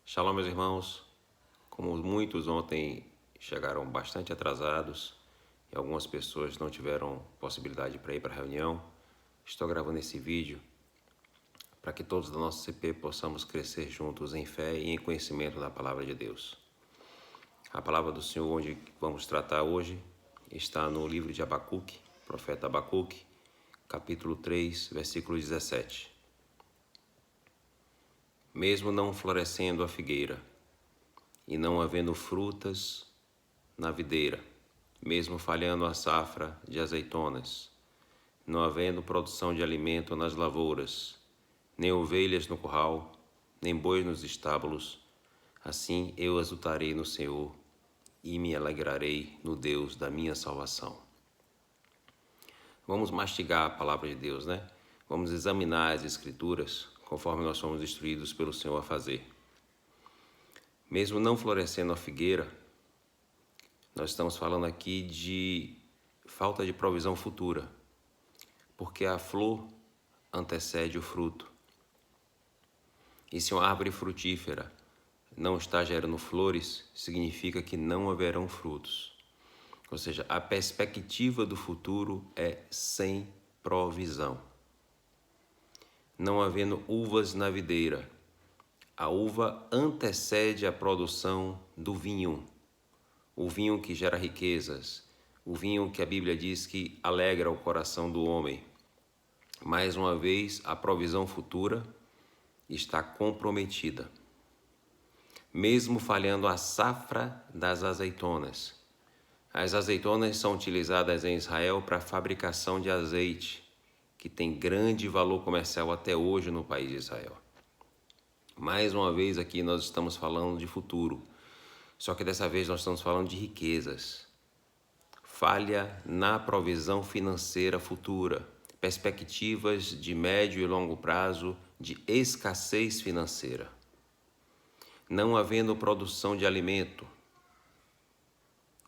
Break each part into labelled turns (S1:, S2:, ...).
S1: Shalom, meus irmãos. Como muitos ontem chegaram bastante atrasados e algumas pessoas não tiveram possibilidade para ir para a reunião, estou gravando esse vídeo para que todos da nossa CP possamos crescer juntos em fé e em conhecimento da Palavra de Deus. A Palavra do Senhor, onde vamos tratar hoje, está no livro de Abacuque, profeta Abacuque, capítulo 3, versículo 17. Mesmo não florescendo a figueira, e não havendo frutas na videira, mesmo falhando a safra de azeitonas, não havendo produção de alimento nas lavouras, nem ovelhas no curral, nem bois nos estábulos, assim eu exultarei no Senhor e me alegrarei no Deus da minha salvação. Vamos mastigar a palavra de Deus, né? Vamos examinar as Escrituras conforme nós fomos instruídos pelo Senhor a fazer. Mesmo não florescendo a figueira, nós estamos falando aqui de falta de provisão futura, porque a flor antecede o fruto. E se uma árvore frutífera não está gerando flores, significa que não haverão frutos. Ou seja, a perspectiva do futuro é sem provisão. Não havendo uvas na videira, a uva antecede a produção do vinho. O vinho que gera riquezas, o vinho que a Bíblia diz que alegra o coração do homem. Mais uma vez, a provisão futura está comprometida. Mesmo falhando a safra das azeitonas. As azeitonas são utilizadas em Israel para a fabricação de azeite, que tem grande valor comercial até hoje no país de Israel. Mais uma vez aqui nós estamos falando de futuro. Só que dessa vez nós estamos falando de riquezas. Falha na provisão financeira futura. Perspectivas de médio e longo prazo de escassez financeira. Não havendo produção de alimento.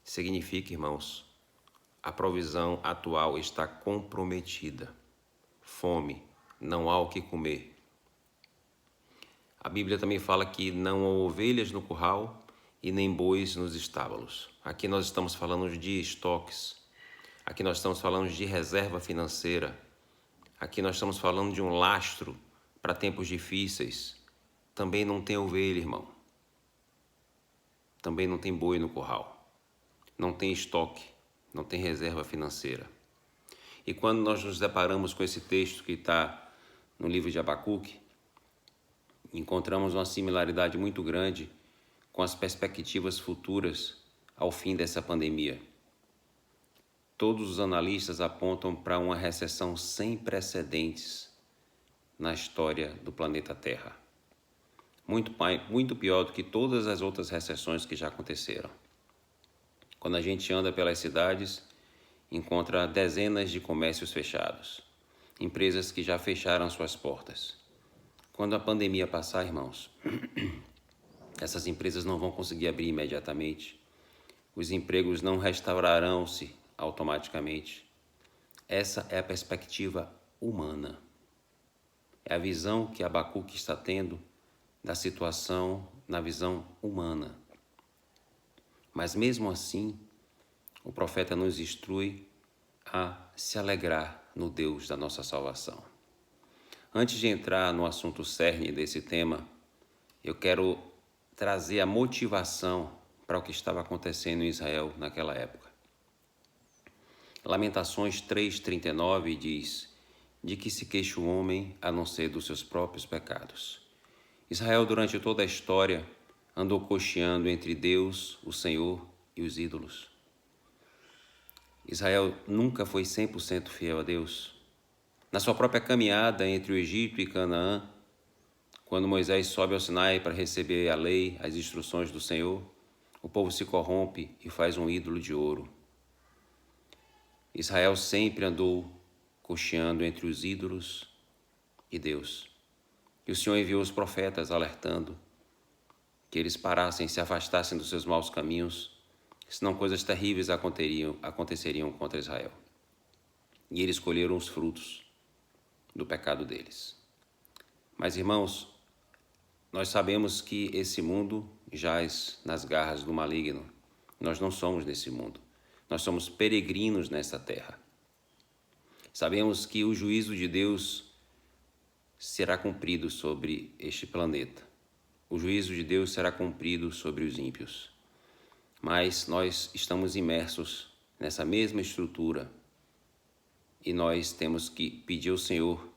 S1: Significa, irmãos, a provisão atual está comprometida. Fome, não há o que comer. A Bíblia também fala que não há ovelhas no curral e nem bois nos estábulos. Aqui nós estamos falando de estoques. Aqui nós estamos falando de reserva financeira. Aqui nós estamos falando de um lastro para tempos difíceis. Também não tem ovelha, irmão. Também não tem boi no curral. Não tem estoque. Não tem reserva financeira. E quando nós nos deparamos com esse texto que está no livro de Abacuque, encontramos uma similaridade muito grande com as perspectivas futuras ao fim dessa pandemia. Todos os analistas apontam para uma recessão sem precedentes na história do planeta Terra. Muito pior do que todas as outras recessões que já aconteceram. Quando a gente anda pelas cidades, encontra dezenas de comércios fechados, empresas que já fecharam suas portas. Quando a pandemia passar, irmãos, essas empresas não vão conseguir abrir imediatamente. Os empregos não restaurarão-se automaticamente. Essa é a perspectiva humana. É a visão que Abacuque está tendo da situação na visão humana. Mas mesmo assim, o profeta nos instrui a se alegrar no Deus da nossa salvação. Antes de entrar no assunto cerne desse tema, eu quero trazer a motivação para o que estava acontecendo em Israel naquela época. Lamentações 3:39 diz: de que se queixa o homem a não ser dos seus próprios pecados. Israel, durante toda a história, andou cocheando entre Deus, o Senhor e os ídolos. Israel nunca foi 100% fiel a Deus. Na sua própria caminhada entre o Egito e Canaã, quando Moisés sobe ao Sinai para receber a lei, as instruções do Senhor, o povo se corrompe e faz um ídolo de ouro. Israel sempre andou cocheando entre os ídolos e Deus. E o Senhor enviou os profetas alertando que eles parassem e se afastassem dos seus maus caminhos, senão coisas terríveis aconteceriam contra Israel. E eles colheram os frutos do pecado deles. Mas, irmãos, Nós sabemos que esse mundo jaz nas garras do maligno. Nós não somos desse mundo. Nós somos peregrinos nesta terra. Sabemos que o juízo de Deus será cumprido sobre este planeta. O juízo de Deus será cumprido sobre os ímpios. Mas nós estamos imersos nessa mesma estrutura e nós temos que pedir ao Senhor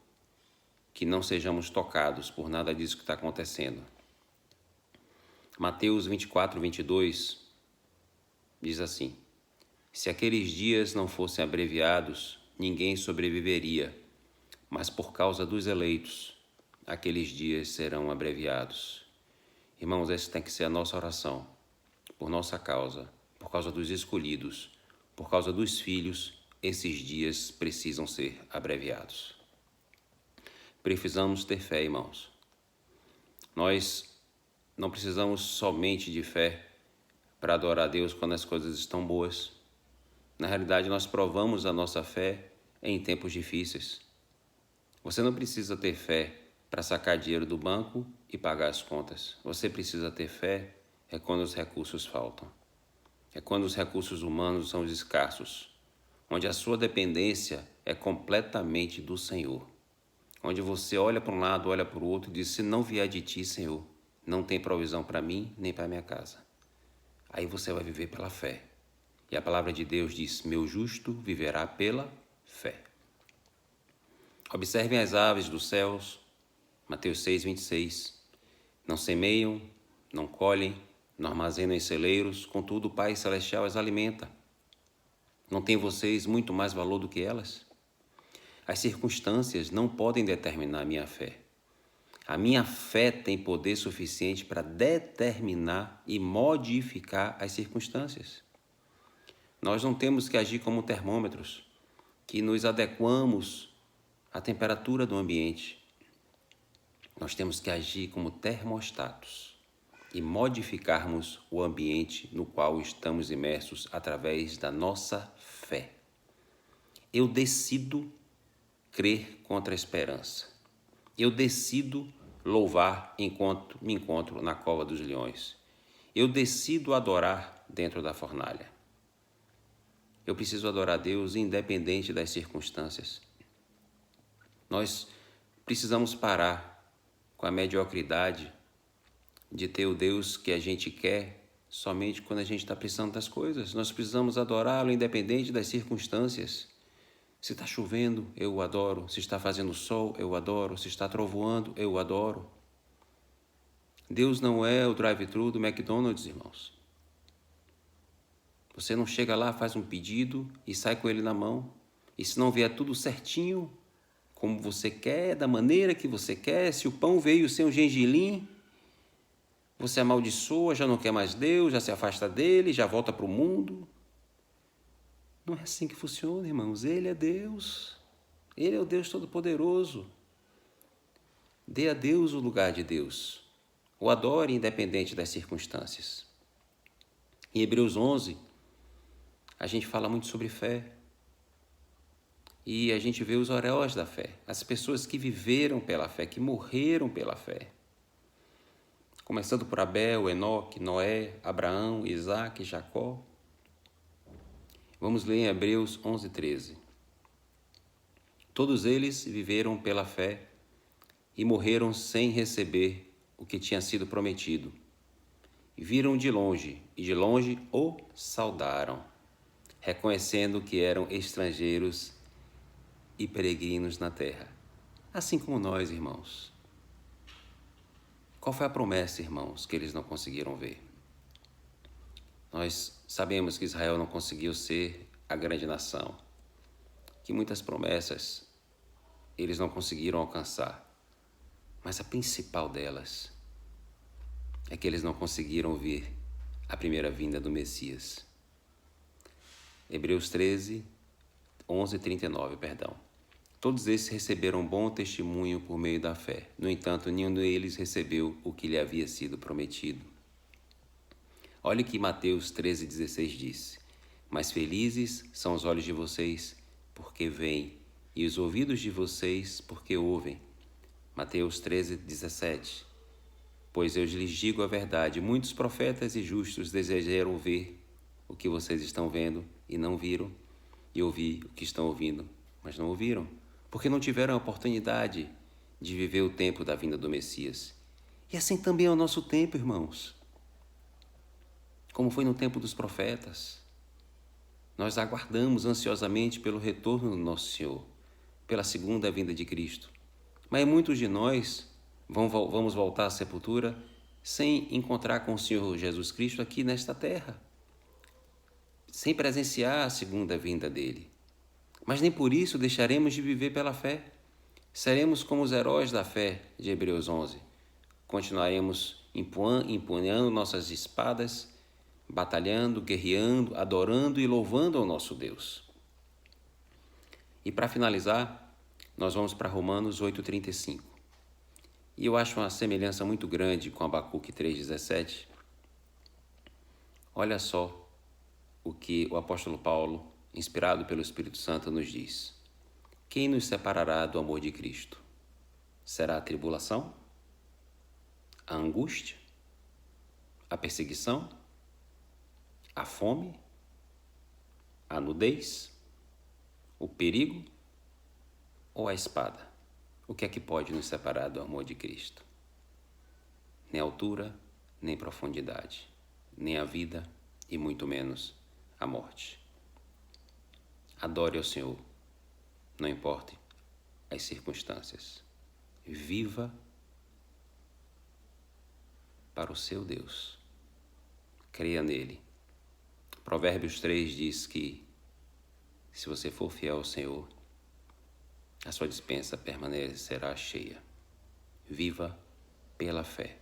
S1: que não sejamos tocados por nada disso que está acontecendo. Mateus 24, 22 diz assim: se aqueles dias não fossem abreviados, ninguém sobreviveria, mas por causa dos eleitos, aqueles dias serão abreviados. Irmãos, essa tem que ser a nossa oração, por nossa causa, por causa dos escolhidos, por causa dos filhos, esses dias precisam ser abreviados. Precisamos ter fé, irmãos. Nós não precisamos somente de fé para adorar a Deus quando as coisas estão boas. Na realidade, nós provamos a nossa fé em tempos difíceis. Você não precisa ter fé para sacar dinheiro do banco e pagar as contas. Você precisa ter fé quando os recursos faltam. É quando os recursos humanos são escassos, onde a sua dependência é completamente do Senhor. Onde você olha para um lado, olha para o outro e diz: se não vier de ti, Senhor, não tem provisão para mim nem para minha casa. Aí você vai viver pela fé. E a palavra de Deus diz: meu justo viverá pela fé. Observem as aves dos céus, Mateus 6, 26. Não semeiam, não colhem, não armazenam em celeiros, contudo o Pai Celestial as alimenta. Não tem vocês muito mais valor do que elas? As circunstâncias não podem determinar a minha fé. A minha fé tem poder suficiente para determinar e modificar as circunstâncias. Nós não temos que agir como termômetros, que nos adequamos à temperatura do ambiente. Nós temos que agir como termostatos e modificarmos o ambiente no qual estamos imersos através da nossa fé. Eu decido crer contra a esperança. Eu decido louvar enquanto me encontro na cova dos leões. Eu decido adorar dentro da fornalha. Eu preciso adorar a Deus independente das circunstâncias. Nós precisamos parar com a mediocridade de ter o Deus que a gente quer somente quando a gente está precisando das coisas. Nós precisamos adorá-lo independente das circunstâncias. Se está chovendo, eu o adoro. Se está fazendo sol, eu o adoro. Se está trovoando, eu o adoro. Deus não é o drive-thru do McDonald's, irmãos. Você não chega lá, faz um pedido e sai com ele na mão. E se não vier tudo certinho, como você quer, da maneira que você quer, se o pão veio sem um gengilim, você amaldiçoa, já não quer mais Deus, já se afasta dele, já volta para o mundo. Não é assim que funciona, irmãos. Ele é Deus. Ele é o Deus Todo-Poderoso. Dê a Deus o lugar de Deus. O adore independente das circunstâncias. Em Hebreus 11, a gente fala muito sobre fé. E a gente vê os heróis da fé. As pessoas que viveram pela fé, que morreram pela fé. Começando por Abel, Enoque, Noé, Abraão, Isaac, Jacó. Vamos ler em Hebreus 11, 13. Todos eles viveram pela fé e morreram sem receber o que tinha sido prometido. E viram de longe, e de longe o saudaram, reconhecendo que eram estrangeiros e peregrinos na terra. Assim como nós, irmãos. Qual foi a promessa, irmãos, que eles não conseguiram ver? Nós sabemos que Israel não conseguiu ser a grande nação, que muitas promessas eles não conseguiram alcançar, mas a principal delas é que eles não conseguiram ver a primeira vinda do Messias. Hebreus 13, 11, 39, perdão. Todos esses receberam bom testemunho por meio da fé. No entanto, nenhum deles recebeu o que lhe havia sido prometido. Olha o que Mateus 13,16 diz: mas felizes são os olhos de vocês, porque veem, e os ouvidos de vocês, porque ouvem. Mateus 13,17. Pois eu lhes digo a verdade, muitos profetas e justos desejaram ver o que vocês estão vendo e não viram, e ouvir o que estão ouvindo, mas não ouviram, porque não tiveram a oportunidade de viver o tempo da vinda do Messias. E assim também é o nosso tempo, irmãos. Como foi no tempo dos profetas. Nós aguardamos ansiosamente pelo retorno do nosso Senhor, pela segunda vinda de Cristo. Mas muitos de nós vamos voltar à sepultura sem encontrar com o Senhor Jesus Cristo aqui nesta terra, sem presenciar a segunda vinda dele. Mas nem por isso deixaremos de viver pela fé. Seremos como os heróis da fé de Hebreus 11. Continuaremos empunhando nossas espadas, batalhando, guerreando, adorando e louvando ao nosso Deus. E para finalizar, nós vamos para Romanos 8,35. E eu acho uma semelhança muito grande com Abacuque 3,17. Olha só o que o apóstolo Paulo, inspirado pelo Espírito Santo, nos diz. Quem nos separará do amor de Cristo? Será a tribulação? A angústia? A perseguição? A fome? A nudez? O perigo? Ou a espada? O que é que pode nos separar do amor de Cristo? Nem altura, nem profundidade, nem a vida e muito menos a morte. Adore ao Senhor, não importe as circunstâncias. Viva para o seu Deus. Creia nele. Provérbios 3 diz que se você for fiel ao Senhor, a sua despensa permanecerá cheia. Viva pela fé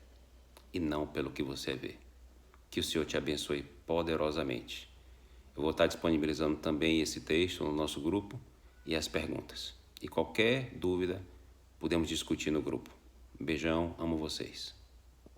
S1: e não pelo que você vê. Que o Senhor te abençoe poderosamente. Eu vou estar disponibilizando também esse texto no nosso grupo e as perguntas. E qualquer dúvida, podemos discutir no grupo. Beijão, amo vocês.